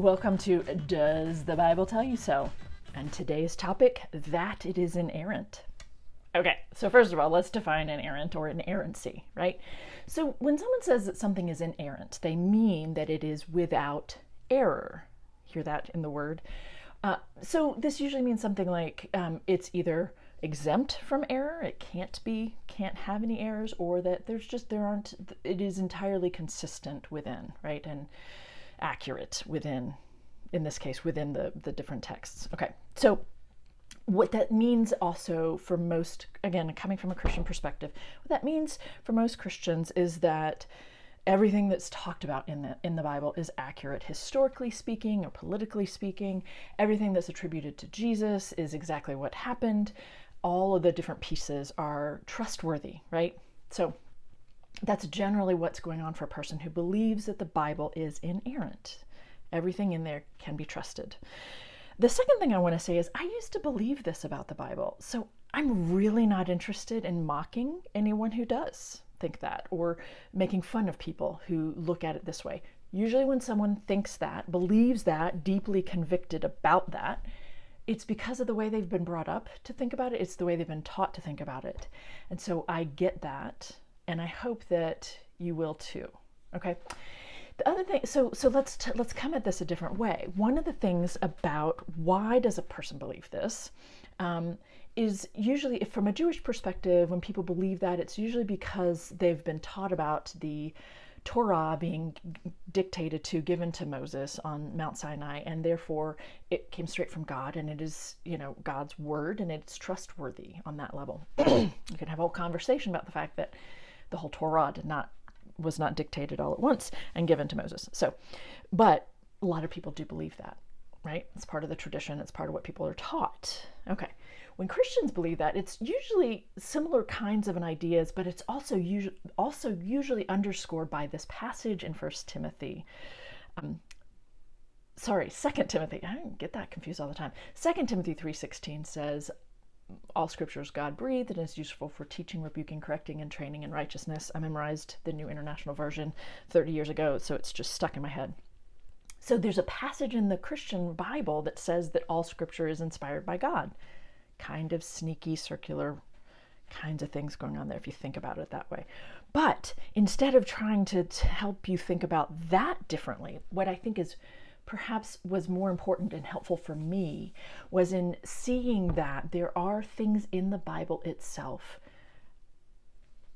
Welcome to Does the Bible Tell You So? And today's topic, that it is inerrant. Okay, so first of all, let's define inerrant or inerrancy, right? So when someone says that something is inerrant, they mean that it is without error. Hear that in the word? So this usually means something like it's either exempt from error, it can't have any errors, or that it is entirely consistent within, right? And accurate within, in this case, within the different texts. Okay, so what that means also for most, again, coming from a Christian perspective, what that means for most Christians is that everything that's talked about in the Bible is accurate, historically speaking or politically speaking. Everything that's attributed to Jesus is exactly what happened. All of the different pieces are trustworthy, right? So that's generally what's going on for a person who believes that the Bible is inerrant. Everything in there can be trusted. The second thing I want to say is I used to believe this about the Bible, so I'm really not interested in mocking anyone who does think that or making fun of people who look at it this way. Usually when someone thinks that, believes that, deeply convicted about that, it's because of the way they've been brought up to think about it. It's the way they've been taught to think about it. And so I get that, and I hope that you will too. Okay. The other thing, so let's come at this a different way. One of the things about why does a person believe this is usually, if from a Jewish perspective, when people believe that, it's usually because they've been taught about the Torah being given to Moses on Mount Sinai, and therefore it came straight from God, and it is, God's word, and it's trustworthy on that level. You can have a whole conversation about the fact that the whole Torah was not dictated all at once and given to Moses. But a lot of people do believe that, right? It's part of the tradition. It's part of what people are taught. Okay. When Christians believe that, it's usually similar kinds of ideas, but it's also usually underscored by this passage in 2 Timothy. I get that confused all the time. 2 Timothy 3:16 says, all scripture is God-breathed and is useful for teaching, rebuking, correcting, and training in righteousness. I memorized the New International Version 30 years ago, so it's just stuck in my head. So there's a passage in the Christian Bible that says that all scripture is inspired by God. Kind of sneaky, circular kinds of things going on there if you think about it that way. But instead of trying to help you think about that differently, what I think is perhaps was more important and helpful for me was in seeing that there are things in the Bible itself,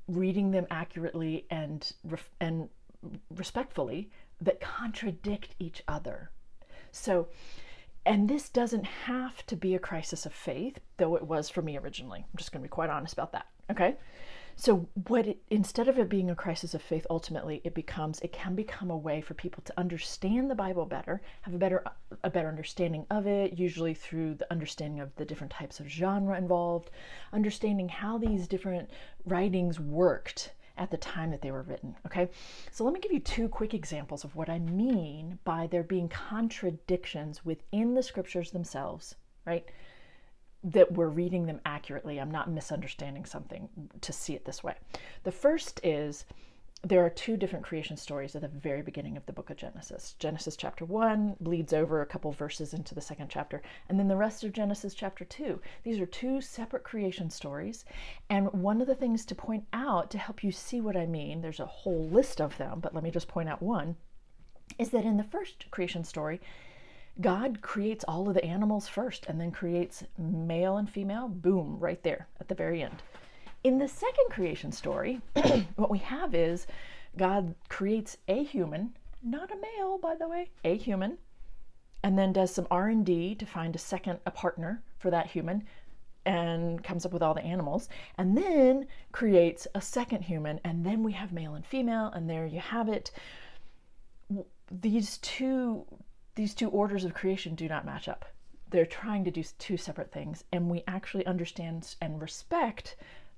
reading them accurately and respectfully, that contradict each other. So, and this doesn't have to be a crisis of faith, though it was for me originally. I'm just going to be quite honest about that. Okay. So instead of it being a crisis of faith, ultimately it can become a way for people to understand the Bible better, have a better understanding of it, usually through the understanding of the different types of genre involved, understanding how these different writings worked at the time that they were written. Okay, so let me give you two quick examples of what I mean by there being contradictions within the scriptures themselves, right? That we're reading them accurately. I'm not misunderstanding something to see it this way. The first is there are two different creation stories at the very beginning of the book of Genesis. Genesis chapter 1 bleeds over a couple verses into the second chapter, and then the rest of Genesis chapter 2. These are two separate creation stories, and one of the things to point out to help you see what I mean, there's a whole list of them, but let me just point out one, is that in the first creation story, God creates all of the animals first and then creates male and female, boom, right there at the very end. In the second creation story, what we have is God creates a human, not a male, by the way, a human, and then does some R&D to find a partner for that human and comes up with all the animals, and then creates a second human, and then we have male and female, and there you have it. These two orders of creation do not match up. They're trying to do two separate things, and we actually understand and respect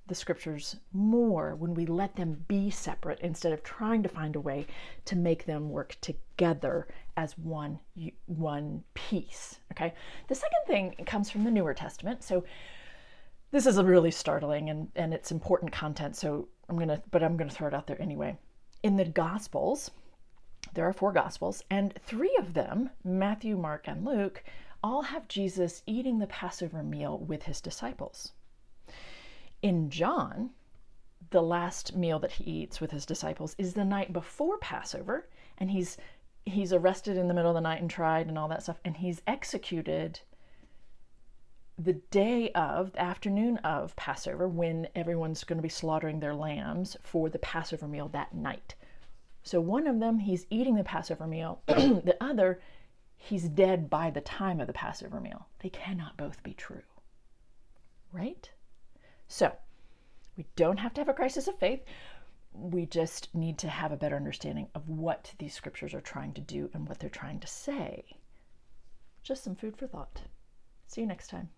the scriptures more when we let them be separate instead of trying to find a way to make them work together as one piece. Okay. The second thing comes from the Newer Testament. So this is a really startling and it's important content. So I'm gonna throw it out there anyway. In the Gospels, There are 4 Gospels, and 3 of them, Matthew, Mark, and Luke, all have Jesus eating the Passover meal with his disciples. In John, the last meal that he eats with his disciples is the night before Passover, and he's arrested in the middle of the night and tried and all that stuff, and he's executed the afternoon of Passover, when everyone's going to be slaughtering their lambs for the Passover meal that night. So one of them, he's eating the Passover meal. The other, he's dead by the time of the Passover meal. They cannot both be true, right? So we don't have to have a crisis of faith. We just need to have a better understanding of what these scriptures are trying to do and what they're trying to say. Just some food for thought. See you next time.